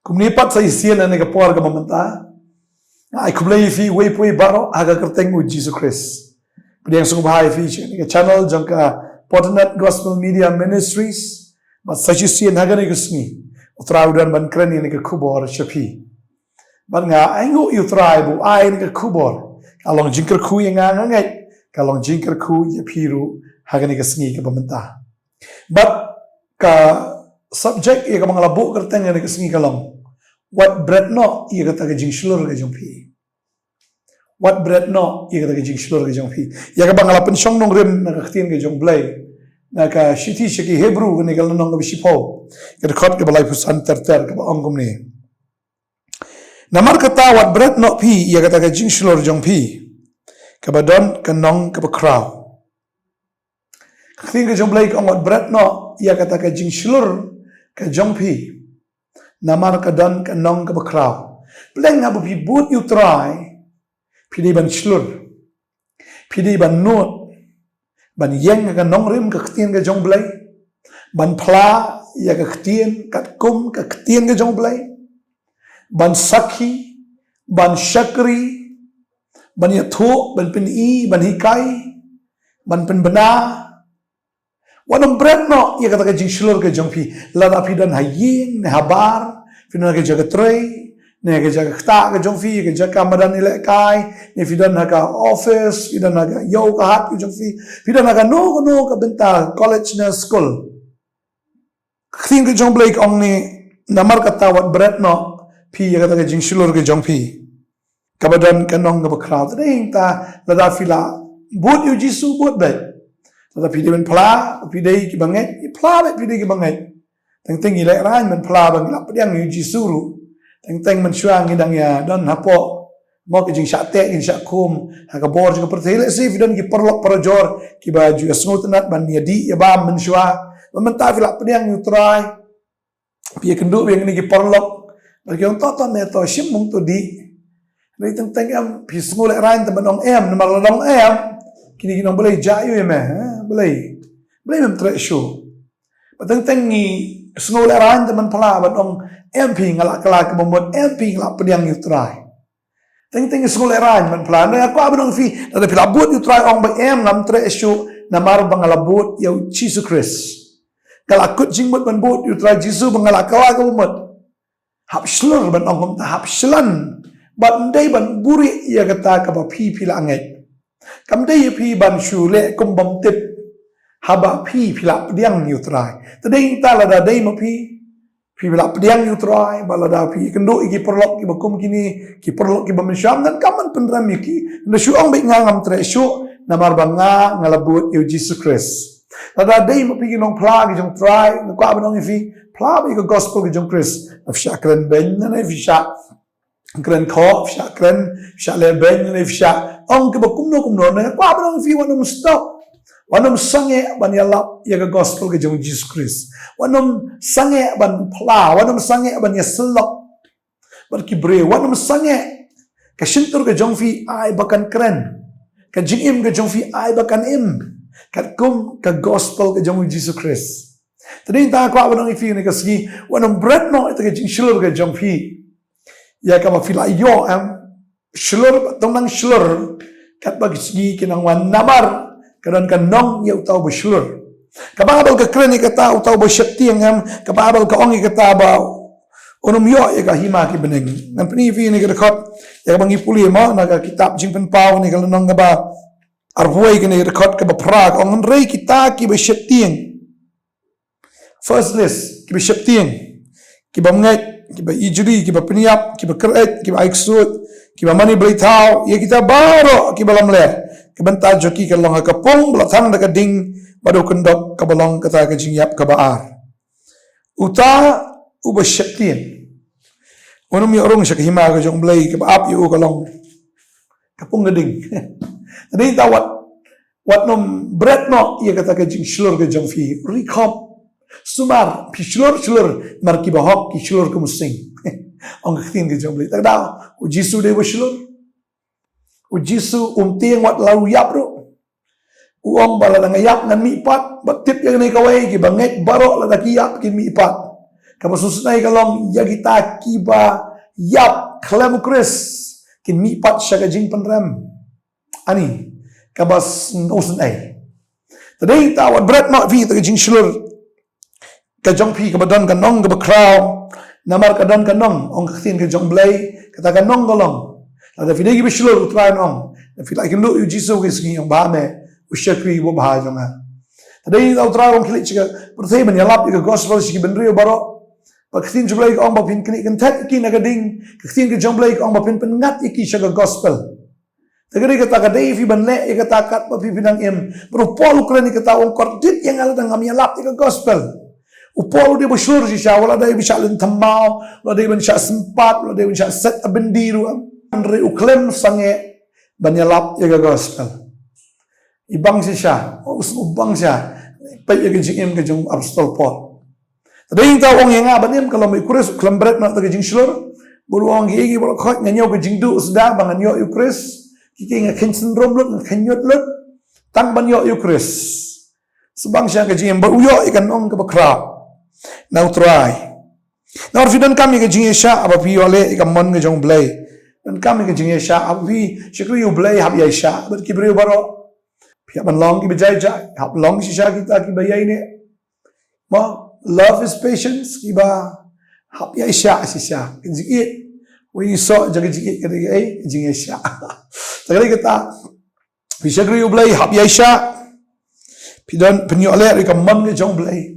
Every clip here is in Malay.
Kumnipat sa isian na nagapor ka mamanta. Ay kumlay fi way baro aga kerteng u Jesus Christ. Pwede ang sungbahay fi siya. Channel jang ka Portnet Gospel Media Ministries. But sa isian haga ni kusni. Utrawdan ban kreni ni kubor siya. Ban nga ay ngu utray bu ay ni kubor. Kalong jingker ku yang ngay. Kalong jingker ku ya piru haga ni kusni ka mamanta. But ka subject ia ka mga labo kerteng ni kusni kalong. What bread no, ia kata ke jing slur ke jong pi. What bread no, ia kata ke jing slur ke jong pi. Ia ka bangala pensyong nong rim na kaktin ke jong blay. Na ka shiti shiki Hebrew ke negal nong ke bisipo. Ke dekot ke balay pusan ter ke ba ongkom ni. Namar kata what bread no pi, ia kata ke jing slur jong pi. Ke badon ke nong ke bakraw. Kaktin ke jong blay ke what bread no, ia kata ke jing slur ke jong pi. Namar kadan kanong kabakraw. Pleng nga bupi but you try. Pidi ban slur. Pidi ban not. Ban yeng nga kanong rim kaktian ka jong blay. Ban pla ya kaktian katkum kaktian ka jong blay. Ban sakhi. Ban syakri. Ban yatho. Ban pini. Ban hikay. Ban penbena. Wanong bread no, ia kata ke jing slur ke jong pi. Lada pi dan haying, ne habar, fidan ke jaga tray, ne ke jaga kta ke jong pi, ke jaga madan ilek kai, ne fidan ka office, fidan ka yo ka hat ke jong pi, fidan ka no ka benta college na school. Kting ke jong blake ong ni namar kata wat bread no, pi ia kata ke jing slur ke jong pi. Kabadan kanong ka bakraw. Tading ta lada fila buat yu jisu buat baik. Tetapi dia pela, pidai ki banget, pela bet pidai ki banget. Teng ilek ran men pela bang lap diang yuji suru. Teng men syang idang ya dan hapo mo ke jing syate in syakum ha ka bor juga pertele si fidan ki perlok perjor ki baju asngut nat ban dia di ya bam men sywa. Mentah lap diang yu try. Pi kenduk yang ni ki perlok. Bagi orang tonton meto sim mung tu di. Ni teng am pi ngulek ran teman ong em namar ladong em. Kini kita boleh jayu ya meh, boleh mem trek show. Pateng ni sengol ran teman pala batong MP ngalak kelak membuat MP ngalak pediang you try. Teng sengol ran man pala na aku abang fi, ada pilabut you try ong ba em ngam trek show namar bangalabut ya Jesus Christ. Kalakut jingmut man but you try Jesus bangalak kelak membuat. Hap slur ban ong hap slan. Ban dai ban buri ya kata ka ba pi pilanget. Kam day pi ban shule kum bom tip haba pi pilap diang you try. Tading talada day mo pi pilap diang you try balada pi kendo iki perlok ki bakum kini ki perlok ki bamsyam dan kaman penram ki na syuang bi ngam tre syu namar banga ngalabut you Jesus Christ. Tada day mo pi kinong pla ki jong try ko abanong fi pla bi ko gospel ki jong Christ. Afsha kren ben na fisha kren ko fisha kren fisha le ben na fisha ong ke kumno na kwa ba fi wanum stop wanum sange ban yalap ya ke gospel ke jong Jesus Christ wanum sange ban pla wanum sange ban yaslok ban kibre wanum sange ke shintur ke jong fi ai bakan kren ke jingim ke jong fi ai bakan im kat kum ke gospel ke jong Jesus Christ tadi ta kwa ba fi ne ke sgi wanum bread no ke jing shilur ke jong fi ya ka ba fi la yo am slur tong nang slur kat bagi segi kinang wan namar kadan kanong ya utaw ba slur kababal ka kreni kata utaw ba syakti ngam kababal ka ongi kata ba unum yo ya ka hima ki beneng ngan pni fi ni ka rekod ya ka bangi puli mo na ka kitab jing pen pau ni ka nong ba arwoi ki ni rekod ka ba prag ong rei kita ki ba syakti first list ki ba syakti ki ba ngai ki ba ijri ki ba peniap ki ba keret ki ba aiksut kiba mani beritau ya kita baru kiba lamler kibenta joki kalong kapung belatang dekat ding badu kendok kabalong kata kajing yap kabaar uta uba syaktin unum ya orang syak hima ka jong blai kiba ap yu kalong kapung geding tadi tawat wat nom bread no ya kata kajing slur ka jong fi recop sumar pi slur mar kiba hok ki slur ka musing ang ktin ke jong blai tak daw u jisu de slur u jisu tieng wat lau yap ro uang bala nang yap ngan mi pat batip yang ni kawai ki banget barok la ki yap ki mi pat Kapasusnay kalong yagita kiba yap klem Chris kin mipat siya kajing panram. Ani kabas nusunay. Today tawad berat mak vi kajing shulur kajong pi kabadan kanong kabakraw namar kadan kanong ong kaktin kajong blay kata kanong kalong. Ada fidegi bishulur utrayan ong. Fila ikin lu yu jisu kisgi yung bahame usyakri wo bahaya nga. Today utrayan ong kilit chika pertay menyalap ika gospel sigi benrio baro. Kaktin jublay ko ang mapin kini kentat iki nagading kaktin ke jublay ko ang mapin pengat iki siya gospel. Tagari kata kadai fi banle ikata kat papi pinang im berupol kren ikata ong kordit yang ala dang menyalap ika gospel. Upol dia bersyur siya wala day bisa len tamau wala day bisa sempat wala day bisa set abendiru andre uklem sange menyalap ika gospel. Ibang siya ubang siya pay ika jing ke jung apostol Paul. Tadi yang tahu orang yang apa ni kalau ikris kelembret nak terkejing selur, bulu orang gigi bulu kau nyanyo kejing du sudah bangan yo ikris, kiki ngakin sindrom lut ngakin nyut lut, tang ban yo ikris, sebang siang kejing beruyo ikan ong kebekrap, now try, now fidan kami kejing esya apa pi oleh ikan mon kejong belai, dan kami kejing esya apa pi syukri yo belai hab ya esya, berkibri baro, pihak ban long ki bejai jai, hab long sisa kita ki bayai ni, ma. Love is patience. Iba hap ya isya sisya. Kejikit. We saw jaga jikit kata jing isya. Tagali kata bisa kri ublay hap ya isya. Pidan penyo le ka man ke jong blay.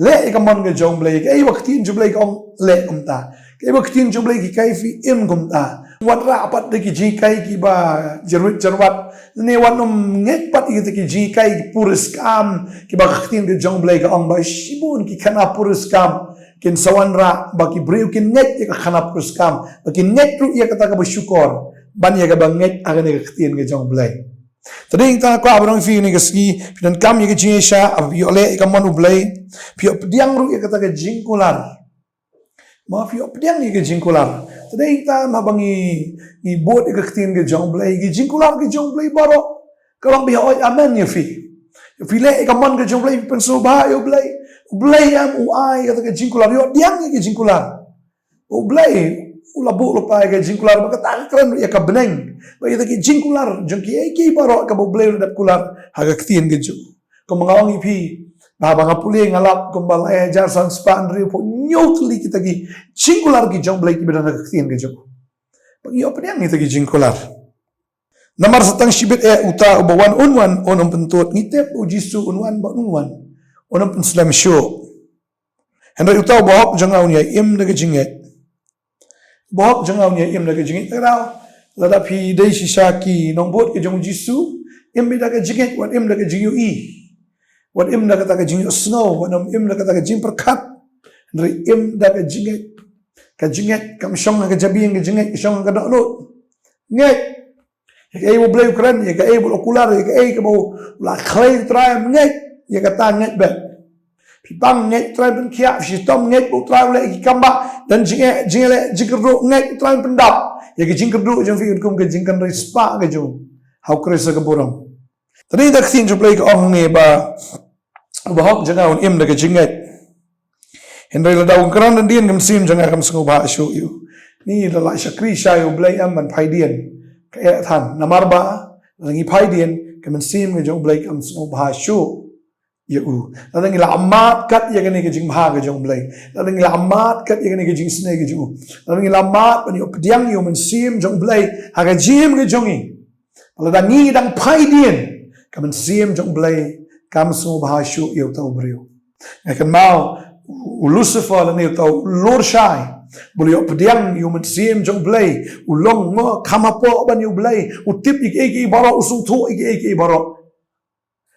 Le ka man ke jong blay. Kai waktin jublay kong le kumta. Kai waktin jublay ki kai fi im kumta. Wat rapat de ki jikai ki ba jerwit jerwat. Ne wanom ngek pat ki jikai ki puris kam ki ba waktin ke jong blay ka ong ba shibun ki kana puris kam. Kin sawanra ba ki breu kin ngek ka kana puris kam. Ba ki ngek ru ia kata ka bersyukur. Ban ya ka ba ngek agan ke waktin ke jong blay. Tadi kita ko abrang fi ni kasgi pidan kam ye jing sha ab yole ka manu blay pi pediang ru ye kata ka jingkular ma fi pediang ye ka jingkular tadi kita mabangi ni bot ye ka tin ka jong blay ki jingkular ki jong blay baro kalang bi oi amen ye fi le ka man ka jong blay penso ba yo blay am uai kata ka jingkular yo diang ye ka jingkular o blay ulabu lupa ka jingkular makata keren ya ka beneng ba ita ki jingkular jengki ki baro ka boblay dap kular haga ktin geju ko mangawang ipi baba nga puli ngalap kumbal jar san span ri po nyotli kita ki jingkular ki jongblay ki bedana ktin geju pag iyo pa ita ki jingkular namar satang shibit uta ubawan unwan onom pentut ngitep ujisu unwan ba unwan onom penslam show henry uta bahok jangaw niya im na jinget bahok jangaw niya im na jinget taraw lada pi dei shisaki nongbot ke jong jisu im bida ka jinget wat im da ka jingyu wat im da ka jingyu snow wat im da ka jing perkat ndri im da ka jinget kam shong ka jabing ka jinget shong ka dot nget ya ka blay ukran ya ka okular ya ka bo la khlay try nget ya ka ta nget bet pipang nget try pen kia sistem nget bo try le ki kamba dan jingele jikru nget try pendap ya ke jingkerdu jeng fi kum ke jingkan rispa ke jung hau kresa ke borong tadi dak tin ju play ke ong ne ba hok jangaun im da ke jinget hendai la daun kran dan dien kam sim janga kam sungu ba shu yu ni la la shakri sha yu play am man phai dien ka than namar ba rangi phai dien kam sim ke jung play kam sungu ba shu yu la ngi la amat kat ya ke jing ba ke jung play la ngi la amat kat ya ke jing sne ke ju la ngi la amat ban yu pdiang yu man sim jung play ha ke jim ke jungi la da ngi dang phai dien kam sim jung play kam sungu ba shu yu tau brio kan mau Lucifer la ni tau lor shai boleh pediang yu man sim jong play ulong mo kamapo ban yu play utip ik baro usung thu ik baro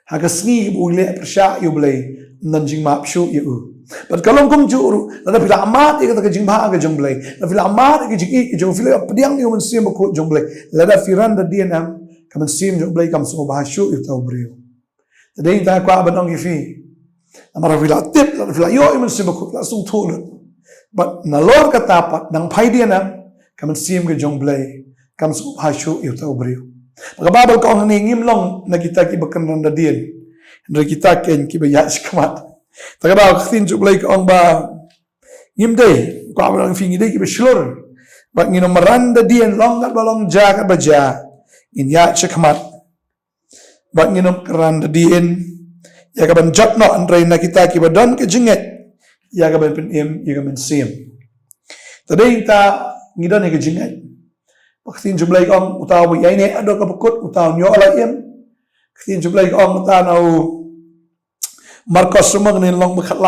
haga sni boleh persya yu play nanjing map shu yu but kalong kum ju la bila amat ik ta jing ba ga jong play la bila amat ik jing jong fila pediang yu man sim ko jong play la da firan da dnm kam sim jong play kam so ba shu yu tau brio tadai ta kwa banong ifi amara vila tip la vila yo iman sim ko langsung tulut but nalor katapat nang phai dia na kam sim ke jong blay kam su hashu yu ta brio magababal ko ang ngim long na kita ki bakan randa dien ndre kita ken ki ba yas kamat tagaba khin ju blay ko ang ba Ngimde, ko abang fi ngide ki beslur. Bak ngino maranda dien long kat balong ja kat baja. In ya chekmat. Bak ngino karanda dien ya kaban jatno andrai na kita ki badan ke jinget. Ya kaban pen im ya kaban sim. Tadi ta ngidon ke jinget. Baktin jumlai ong utaw ya ini ado ka bekut utaw nyo ala im. Baktin jumlai ong utaw Marcos semua kena long kat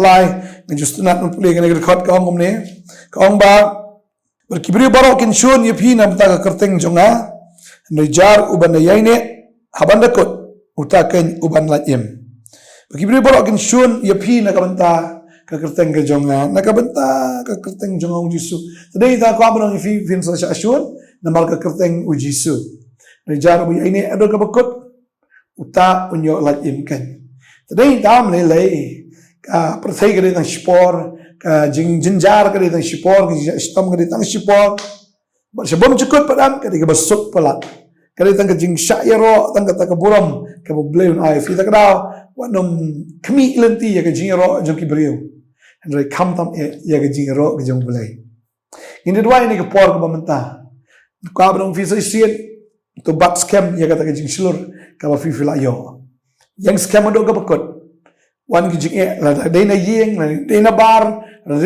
lai just nak pulih kena kat ka ong ne ka ong ba berkibri barok kin shun yepi nam ta ka kerteng jonga nejar uban yaine haban dakot utaken uban laim berkibri barok kin shun yepi na kabanta ka kerteng ka jonga na kabanta ka kerteng jonga ujisu tadi ta ko abang fi fin sa shun na mal ka kerteng ujisu nejar uban yaine ado ka bakot uta unyo laim kan tadi tam lelai ka perthai kare tang spor ka jinjar kare tang spor ka stom kare tang spor sebab cukup padam kare ka basuk palat kare tang ka jing syairo tang ka buram ka bleu ai fi ta ka wanom kmi lenti ya ka jingro jong ki breu andre kam tam ya ka jingro ka jong blai ini dua ini ka por ka bamenta ka abang fi sien to bat scam ya ka ta ka jing slur ka ba fi la yo yang scam do ka bakot wan ki jing la dai na yeng la dai na bar no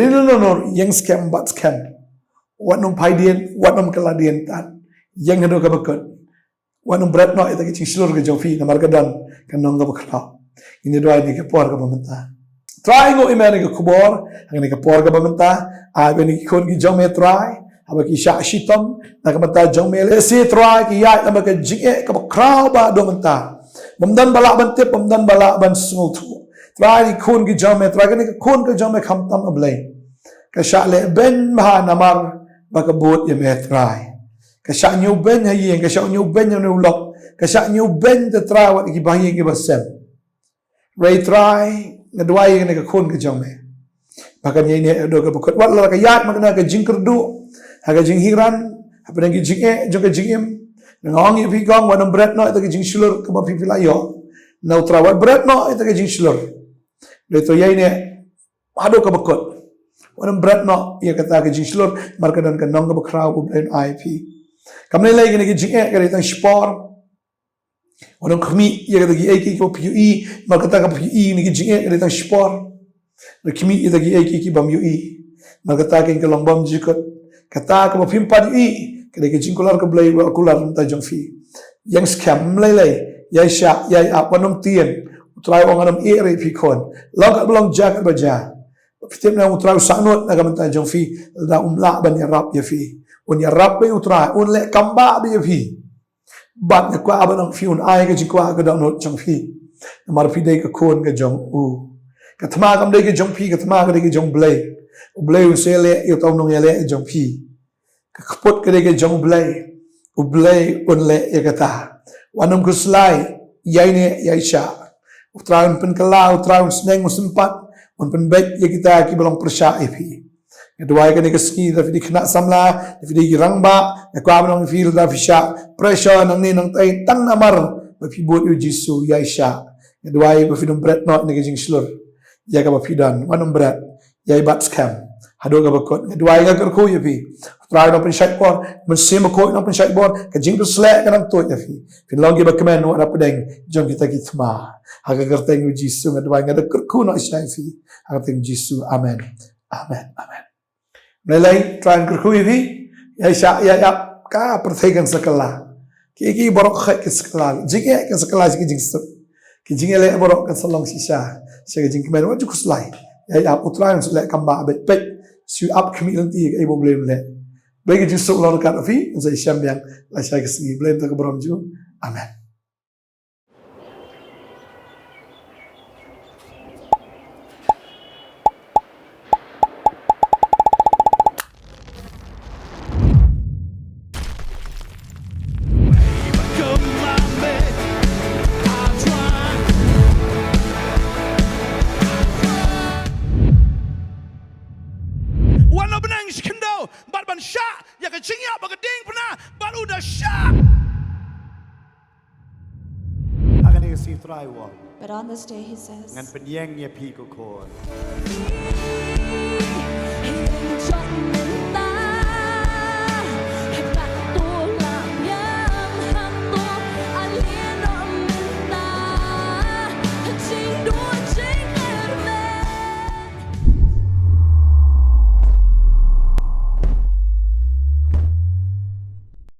yang scam bat scam wan num paidien wan num kaladien tan yang do ka bakot wan num brat no ita ki jing slur ka jofi na margadan kan nong ka bakra ini doa ni ka por ka bamenta try ngo imani ka kubor ang ka por ka bamenta a beni kon ki jong me try aba ki sha shitam na ka mata jong me le se try ki ya aba ka jing ka bakra ba do menta Bamdan balak bantip, bamdan balak ban sungtu. Try kun ki jam try kan kun ki jam kham tam ablay. Ka sha le ben ma namar ba ka bot ye me try. Ka sha nyu ben hayen ka sha nyu ben nyu lok. Ka sha nyu ben te try wat ki bahi ki basem. Ray try ngadwai ka kun ki jam ba ka ye ne do ka bukot wat la ka yat ma ka jingkerdu. Ha ka jinghiran apa ngi jinge jo ka jingim ngong ipi gong wanam bread no ita ke jing shulur ke ba pipi layo na utra wat bread no ita ke jing shulur le to yai ne hado ka bakot wanam bread no ia kata ke jing shulur marka dan ka nong ka bakrau ku brain ip kamne lai ke jing ke ita spor wanam khmi ia kata ki ai ki ko pue marka ta ka pue ni ke jing ke ita spor le khmi ita ki ki bam ue marka ta ke long bam jikot kata ka ba pimpa di kede ke jingkular ke blai wa kular ta jong fi yang scam lele yai sha yai apanom tien utrai ong anam ere fi kon long ka belong jak baja fitem na utrai sanot na kamta jong fi da umla ban ya rap ya fi un ya rap be utrai un le kamba be ya fi bat ya kwa abanong fi un ai ke jikwa ka da not jong fi mar fi de ka kon ka jong u ka thma kam de ke jong fi ka thma ka de ke jong blai blai u se le yo tong nong ya le jong fi kapot kede ke jong blai ublai unle yakata wanam kuslai yaine yaisha utraun pen kala utraun sneng musempat un pen baik ya kita ki belong persya ipi kedua kene ke ski da fi kena samla da fi rangba ya kwa belong feel da fisha pressure nang ni nang tai tang namar ba fi bot u jisu yaisha kedua ba fi dum bread not ne ke jing slur ya ka ba fi dan wanam bread yai bat scam hado ka bakot kedua ka kerko yapi try no pen shot ball men sim ko no pen shot ball ka jing to slack kan to ya fi fin long ba kemen no ra pedeng jong kita ki thma ha ka kerteng jisu ngadwa ngada kerku no isai fi ha teng jisu amen amen amen melai try kerku fi ya sha ya ka perthegan sakala ki borok kha ki sakala jing ka sakala ki jing su ki jing le borok ka salong sisa se ka jing kemen wa jukus lai ya utran selek kamba bet pet su up community ke ibu blame le bagi justru lawan kat fi saya syam yang la saya ke sini blame tak beram ju amen But on this day he says, ngan penyeng ye pi ko ko He ain't trying